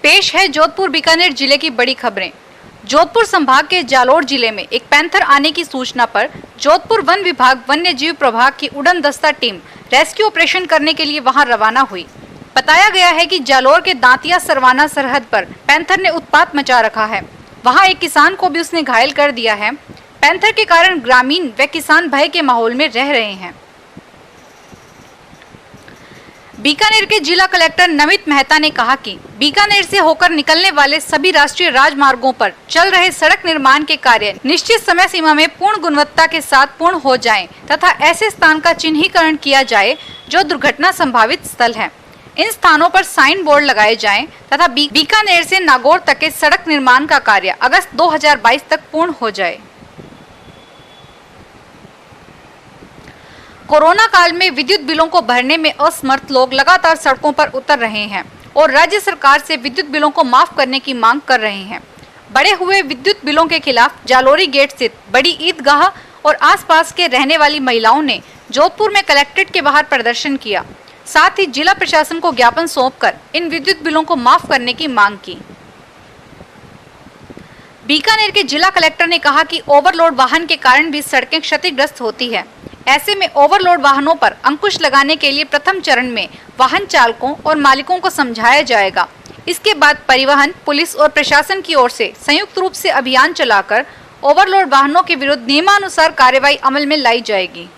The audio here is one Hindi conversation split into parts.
पेश है जोधपुर बीकानेर जिले की बड़ी खबरें। जोधपुर संभाग के जालोर जिले में एक पैंथर आने की सूचना पर जोधपुर वन विभाग वन्य जीव प्रभाग की उड़न दस्ता टीम रेस्क्यू ऑपरेशन करने के लिए वहां रवाना हुई। बताया गया है कि जालोर के दांतिया सरवाना सरहद पर पैंथर ने उत्पात मचा रखा है। वहां एक किसान को भी उसने घायल कर दिया है। पैंथर के कारण ग्रामीण व किसान भय के माहौल में रह रहे हैं। बीकानेर के जिला कलेक्टर नमित मेहता ने कहा कि बीकानेर से होकर निकलने वाले सभी राष्ट्रीय राजमार्गों पर चल रहे सड़क निर्माण के कार्य निश्चित समय सीमा में पूर्ण गुणवत्ता के साथ पूर्ण हो जाएं तथा ऐसे स्थान का चिन्हीकरण किया जाए जो दुर्घटना संभावित स्थल है। इन स्थानों पर साइन बोर्ड लगाए जाएं तथा बीकानेर से नागौर तक के सड़क निर्माण का कार्य अगस्त 2022 तक पूर्ण हो जाए। कोरोना काल में विद्युत बिलों को भरने में असमर्थ लोग लगातार सड़कों पर उतर रहे हैं और राज्य सरकार से विद्युत बिलों को माफ करने की मांग कर रहे हैं। बढ़े हुए विद्युत बिलों के खिलाफ जालोरी गेट स्थित बड़ी ईदगाह और आसपास के रहने वाली महिलाओं ने जोधपुर में कलेक्ट्रेट के बाहर प्रदर्शन किया। साथ ही जिला प्रशासन को ज्ञापन सौंपकर इन विद्युत बिलों को माफ करने की मांग की। बीकानेर के जिला कलेक्टर ने कहा कि ओवरलोड वाहन के कारण भी सड़कें क्षतिग्रस्त होती है। ऐसे में ओवरलोड वाहनों पर अंकुश लगाने के लिए प्रथम चरण में वाहन चालकों और मालिकों को समझाया जाएगा। इसके बाद परिवहन, पुलिस और प्रशासन की ओर से संयुक्त रूप से अभियान चलाकर ओवरलोड वाहनों के विरुद्ध नियमानुसार कार्रवाई अमल में लाई जाएगी।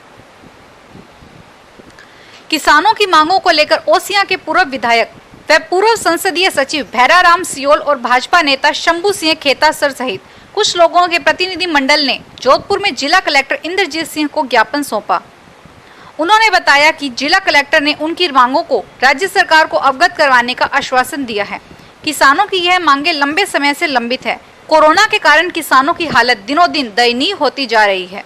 किसानों की मांगों को लेकर ओसियां के पूर्व विधायक व पूर्व संसदीय सचिव भैराराम सियोल और भाजपा नेता शंभू सिंह खेतासर सहित कुछ लोगों के प्रतिनिधि मंडल ने जोधपुर में जिला कलेक्टर इंद्रजीत सिंह को ज्ञापन सौंपा। उन्होंने बताया कि जिला कलेक्टर ने उनकी मांगों को राज्य सरकार को अवगत करवाने का आश्वासन दिया है। किसानों की यह मांगे लंबे समय से लंबित है। कोरोना के कारण किसानों की हालत दिनों दिन दयनीय होती जा रही है।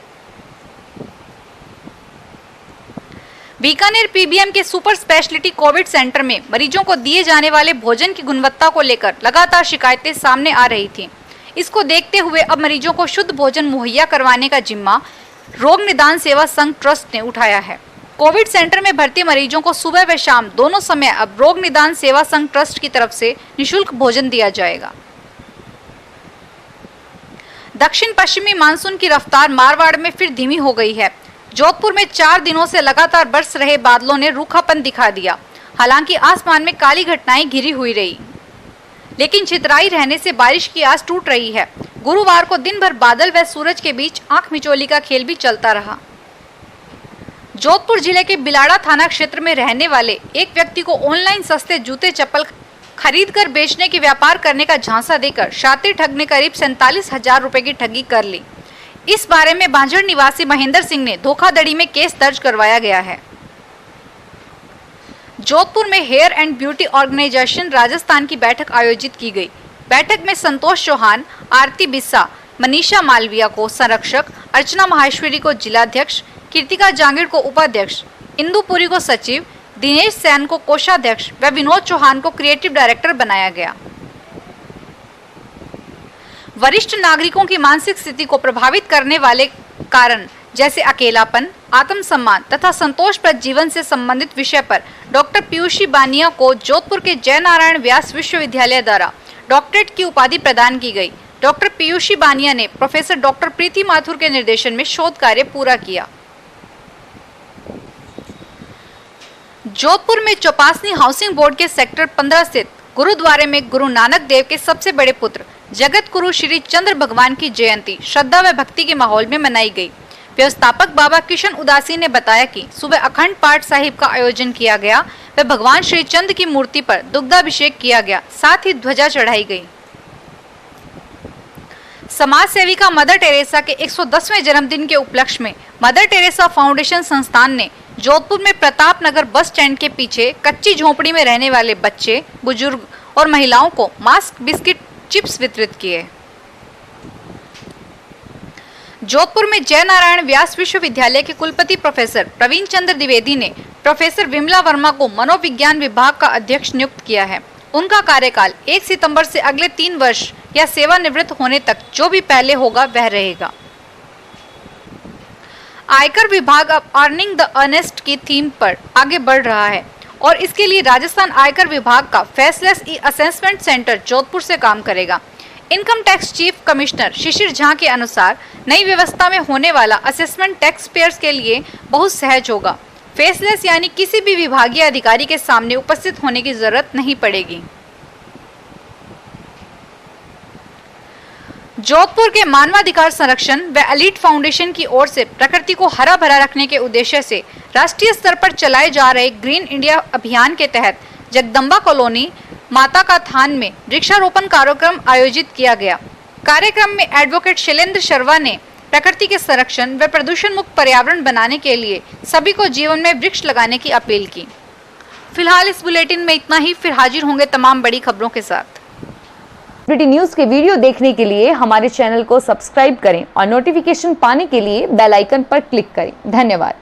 बीकानेर पीबीएम के सुपर स्पेशलिटी कोविड सेंटर में मरीजों को दिए जाने वाले भोजन की गुणवत्ता को लेकर लगातार शिकायतें सामने आ रही थीं। इसको देखते हुए अब मरीजों को शुद्ध भोजन मुहैया करवाने का जिम्मा रोग निदान सेवा संघ ट्रस्ट ने उठाया है। कोविड सेंटर में भर्ती मरीजों को सुबह व शाम दोनों समय अब रोग निदान सेवा संघ ट्रस्ट की तरफ से निःशुल्क भोजन दिया जाएगा। दक्षिण पश्चिमी मानसून की रफ्तार मारवाड़ में फिर धीमी हो गई है। जोधपुर में 4 दिनों से लगातार बरस रहे बादलों ने रूखापन दिखा दिया। हालांकि आसमान में काली घटनाएं घिरी हुई रही, लेकिन छितराई रहने से बारिश की आस टूट रही है। गुरुवार को दिन भर बादल व सूरज के बीच आंख मिचौली का खेल भी चलता रहा। जोधपुर जिले के बिलाड़ा थाना क्षेत्र में रहने वाले एक व्यक्ति को ऑनलाइन सस्ते जूते चप्पल खरीदकर बेचने के व्यापार करने का झांसा देकर शातिर ठग ने करीब 47,000 रुपए की ठगी कर ली। इस बारे में बांझड़ निवासी महेंद्र सिंह ने धोखाधड़ी में केस दर्ज करवाया गया है। जोधपुर में hair and beauty organisation Rajasthan की बैठक आयोजित की गई। बैठक में संतोष चौहान, आरती बिस्सा, मनीषा मालविया को संरक्षक, अर्चना माहेश्वरी को जिलाध्यक्ष, कीर्तिका जांगीड़ को उपाध्यक्ष, इंदुपुरी को सचिव, दिनेश सैन को कोषाध्यक्ष व विनोद चौहान को क्रिएटिव डायरेक्टर बनाया गया। वरिष्ठ नागरिकों की मानसिक स्थिति को प्रभावित करने वाले कारण जैसे अकेलापन, आत्मसम्मान तथा संतोषप्रद जीवन से संबंधित विषय पर डॉक्टर पीयूषी बानिया को जोधपुर के जय नारायण व्यास विश्वविद्यालय द्वारा डॉक्टरेट की उपाधि प्रदान की गई। डॉक्टर पीयूषी बानिया ने प्रोफेसर डॉक्टर प्रीति माथुर के निर्देशन में शोध कार्य पूरा किया। जोधपुर में चौपासनी हाउसिंग बोर्ड के सेक्टर 15 स्थित गुरुद्वारे में गुरु नानक देव के सबसे बड़े पुत्र जगत गुरु श्री चंद्र भगवान की जयंती श्रद्धा व भक्ति के माहौल में मनाई गई। व्यवस्थापक बाबा किशन उदासी ने बताया कि सुबह अखंड पाठ साहिब का आयोजन किया गया व भगवान श्री चंद्र की मूर्ति पर दुग्धाभिषेक किया गया, साथ ही ध्वजा चढ़ाई गई। समाज सेविका मदर टेरेसा के 110वें जन्मदिन के उपलक्ष्य में मदर टेरेसा फाउंडेशन संस्थान ने जोधपुर में प्रताप नगर बस स्टैंड के पीछे कच्ची झोपड़ी में रहने वाले बच्चे, बुजुर्ग और महिलाओं को मास्क, बिस्किट, चिप्स वितरित किए। जोधपुर में जय नारायण व्यास विश्वविद्यालय के कुलपति प्रोफेसर प्रवीण चंद्र द्विवेदी ने प्रोफेसर विमला वर्मा को मनोविज्ञान विभाग का अध्यक्ष नियुक्त किया है। उनका कार्यकाल 1 सितंबर से अगले 3 वर्ष या सेवानिवृत्त होने तक जो भी पहले होगा वह रहेगा। आयकर विभाग अब अर्निंग द अर्नेस्ट की थीम पर आगे बढ़ रहा है और इसके लिए राजस्थान आयकर विभाग का फेसलेस ई असेसमेंट सेंटर जोधपुर से काम करेगा। इनकम टैक्स चीफ कमिश्नर शिशिर झा के अनुसार नई व्यवस्था में होने वाला असेसमेंट टैक्स पेयर्स के लिए बहुत सहज होगा। फेसलेस यानी किसी भी विभागीय अधिकारी के सामने उपस्थित होने की जरूरत नहीं पड़ेगी। जोधपुर के मानवाधिकार संरक्षण व एलीट फाउंडेशन की ओर से प्रकृति को हरा भरा रखने के उद्देश्य से राष्ट्रीय स्तर पर चलाए जा रहे ग्रीन इंडिया अभियान के तहत जगदम्बा कॉलोनी माता का थान में वृक्षारोपण कार्यक्रम आयोजित किया गया। कार्यक्रम में एडवोकेट शैलेंद्र शर्मा ने प्रकृति के संरक्षण व प्रदूषण मुक्त पर्यावरण बनाने के लिए सभी को जीवन में वृक्ष लगाने की अपील की। फिलहाल इस बुलेटिन में इतना ही, फिर हाजिर होंगे तमाम बड़ी खबरों के साथ। प्रिटी न्यूज के वीडियो देखने के लिए हमारे चैनल को सब्सक्राइब करें और नोटिफिकेशन पाने के लिए बेल आइकन पर क्लिक करें। धन्यवाद।